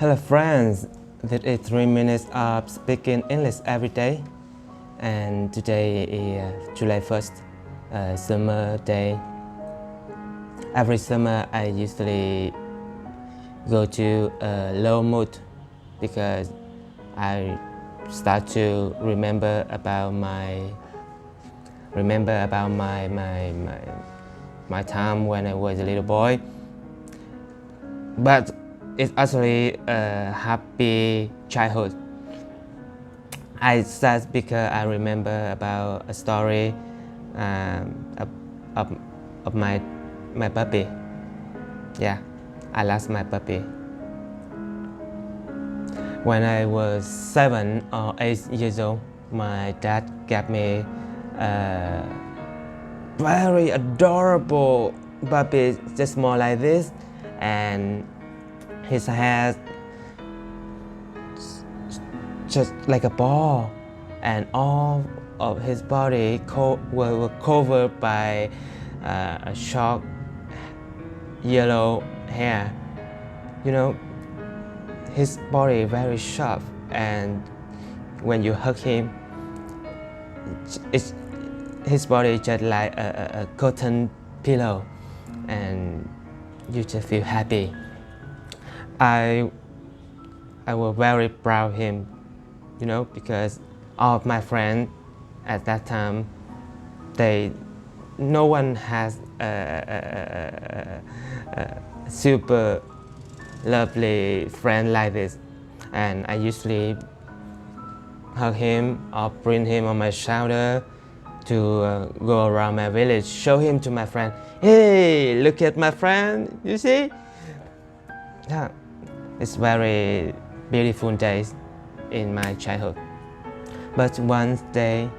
Hello friends, this is 3 minutes of speaking English every day, and today is July 1st, summer day. Every summer I usually go to a low mood because I start to remember about my time when I was a little boy. But it's actually a happy childhood. I sad because I remember about a story of my puppy. Yeah, I lost my puppy. When I was 7 or 8 years old, my dad gave me a very adorable puppy, just small like this, and his hair just like a ball, and all of his body were covered by a short yellow hair. You know, his body very sharp, and when you hug him, his body just like a cotton pillow, and you just feel happy. I was very proud of him, you know, because all of my friends at that time, no one has a super lovely friend like this, and I usually hug him or bring him on my shoulder to go around my village, show him to my friend. Hey, look at my friend, you see? Yeah, it's very beautiful days in my childhood. But one day,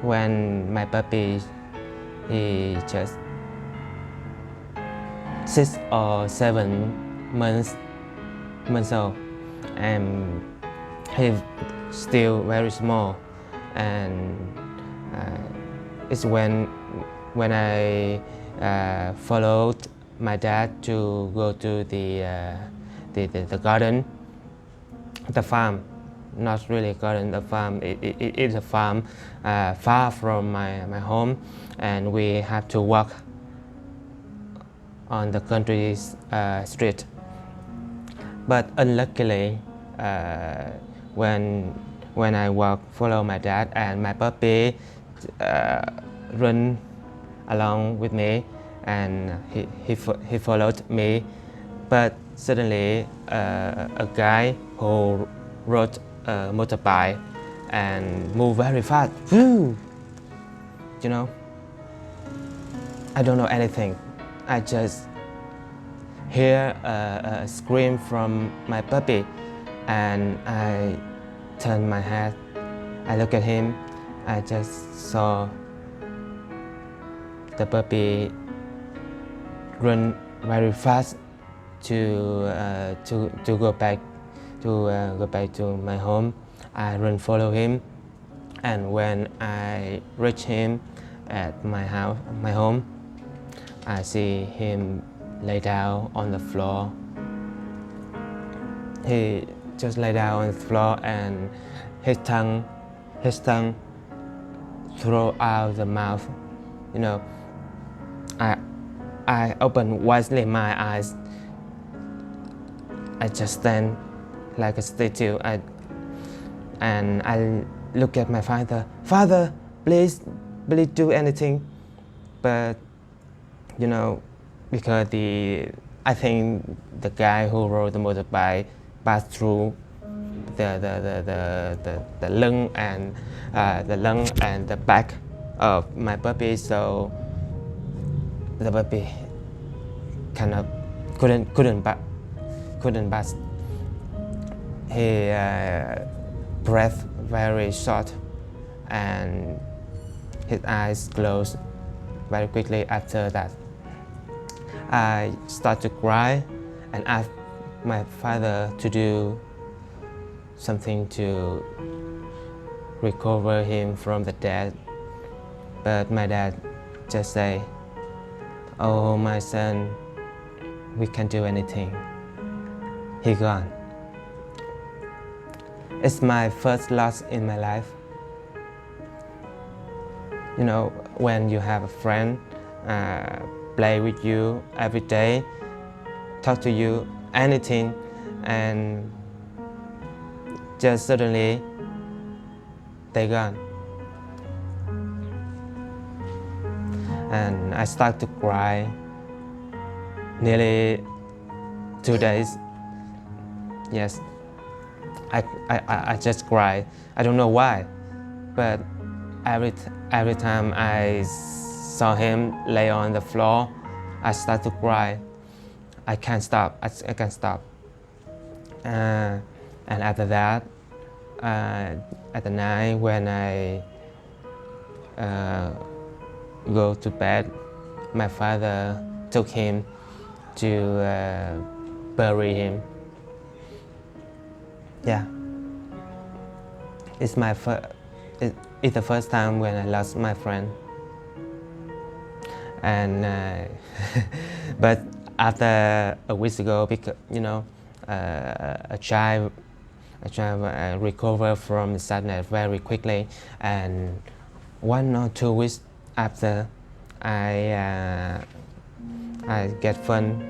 when my puppy, he just 6 or 7 months old, and he's still very small, and it's when I followed my dad to go to the garden, the farm. Not really a garden, the farm. It is a farm far from my home, and we have to walk on the country street. But unluckily, when I follow my dad, and my puppy run along with me, and he followed me. But suddenly a guy who rode a motorbike and moved very fast. Woo! You know, I don't know anything. I just hear a scream from my puppy, and I turn my head. I look at him. I just saw the puppy run very fast to go back to my home. I run follow him, and when I reach him at my home, I see him lay down on the floor. He just lay down on the floor, and his tongue throw out the mouth. You know, I open widely my eyes. I just stand like a statue, and I look at my father. Father, please do anything. But you know, because I think the guy who rode the motorbike passed through the lung and the back of my puppy, so the puppy kind of couldn't pass. He breath very short, and his eyes closed very quickly. After that, I start to cry and ask my father to do something to recover him from the death. But my dad just say, "Oh, my son, we can't do anything. He gone. It's my first loss in my life. You know, when you have a friend, play with you every day, talk to you, anything, and just suddenly they gone. And I start to cry nearly 2 days. Yes, I just cry. I don't know why, but every time I saw him lay on the floor, I start to cry. I can't stop. I can't stop. And after that, at the night when I go to bed, my father took him to bury him. Yeah, it's the first time when I lost my friend. And but after a week ago, because you know, a child recover from the sadness very quickly, and 1 or 2 weeks after, I get fun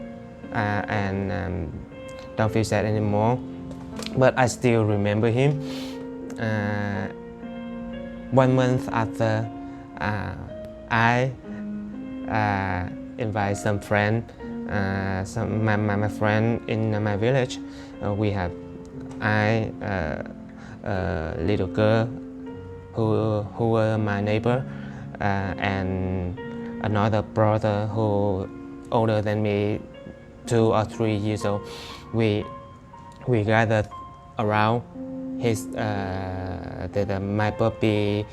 and don't feel sad anymore. But I still remember him. 1 month after, I invite some friend, my friend in my village. We have a little girl who were my neighbor, and another brother who older than me, 2 or 3 years old. We gathered around his my puppy.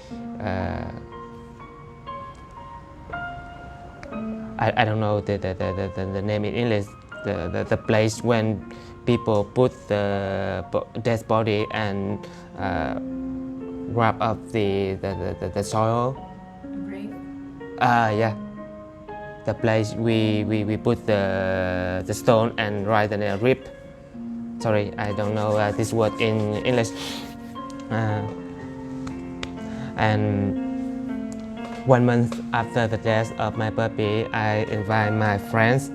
I don't know the name in English. The place when people put the dead body and wrap up the soil. Grave? Yeah. The place we put the stone and write in a rib. Sorry, I don't know this word in English. And 1 month after the death of my puppy, I invite my friends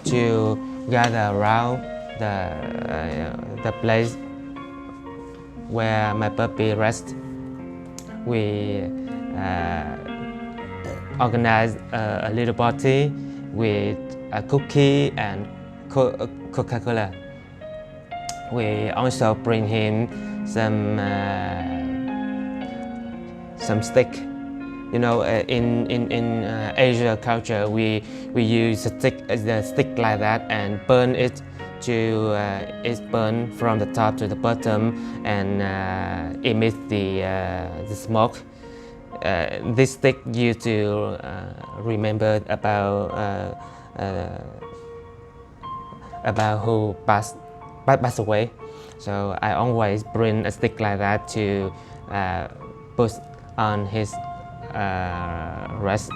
to gather around the place where my puppy rests. We organize a little party with a cookie and Coca-Cola. We also bring him some stick. You know, in Asia culture, we use the stick like that and burn it to it's burned from the top to the bottom and emit the smoke. This stick used to remember about who passed away. So I always bring a stick like that to put on his rest.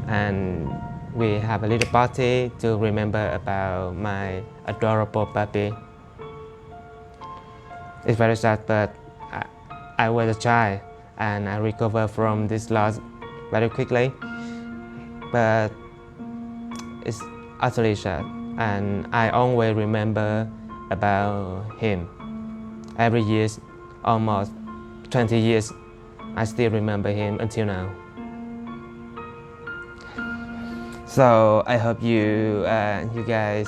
And we have a little party to remember about my adorable puppy. It's very sad, but I was a child and I recovered from this loss very quickly. But it's utterly sad, and I always remember about him. Every year, almost 20 years, I still remember him until now. So I hope you guys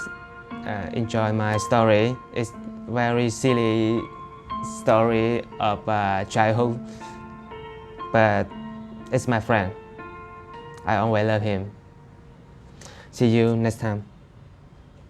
enjoy my story. It's very silly story of childhood, but it's my friend. I always love him. See you next time.